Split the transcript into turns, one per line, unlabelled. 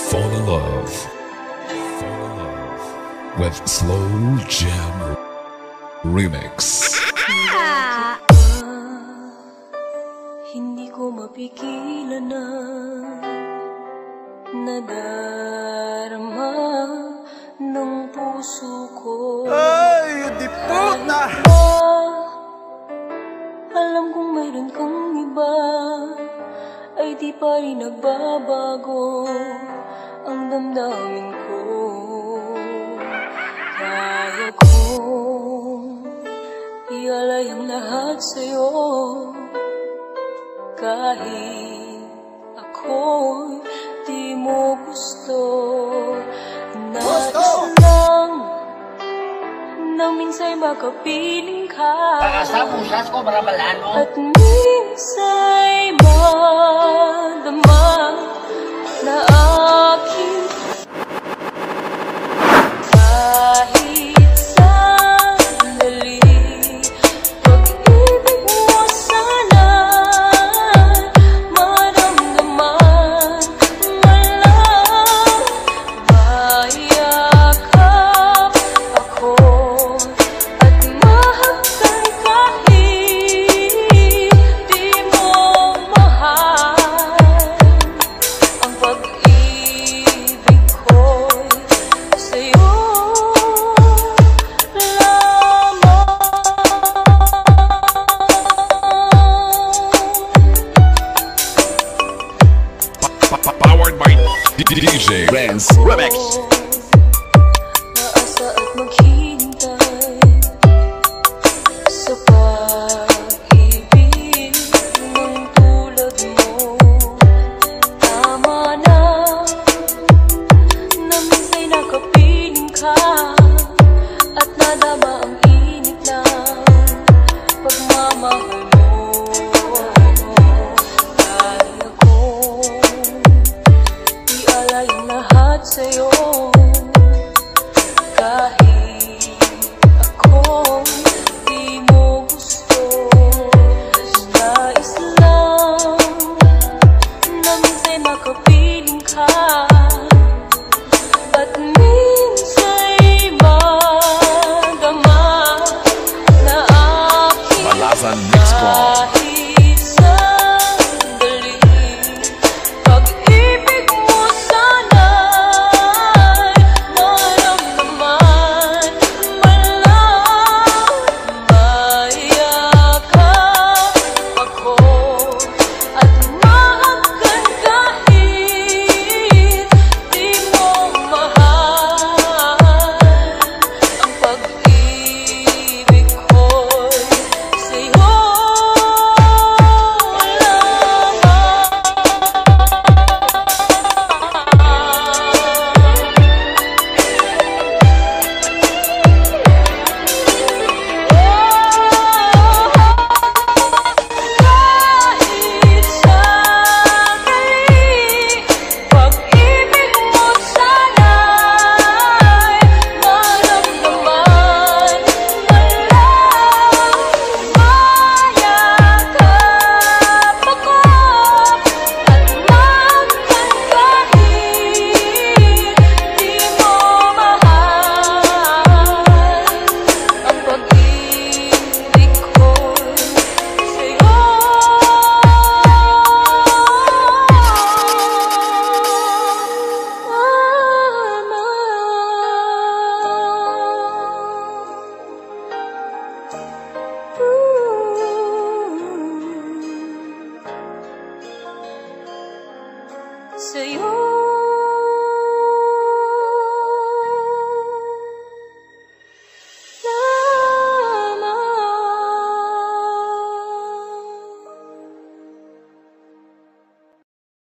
Fall in love with Slow Jam Remix.
Hindi ko mapigilan na nadarama ng puso ko.
Ay, di puta!
Alam kong mayroon kang iba, ay di pa rin nagbabago ang damdamin ko. Kaya kong ialay ang lahat sa'yo, kahit ako'y di mo gusto. Nais lang nang minsa'y makapiling ka, at minsa'y madama na aking kahit sandali. Pag-ibig mo sana'y maramdaman, malang mayakap ako at mahagkan kahit di mo mahal. Ang pag-ibig ko'y sa'yo lamang.
Powered by DJ Renz Remix.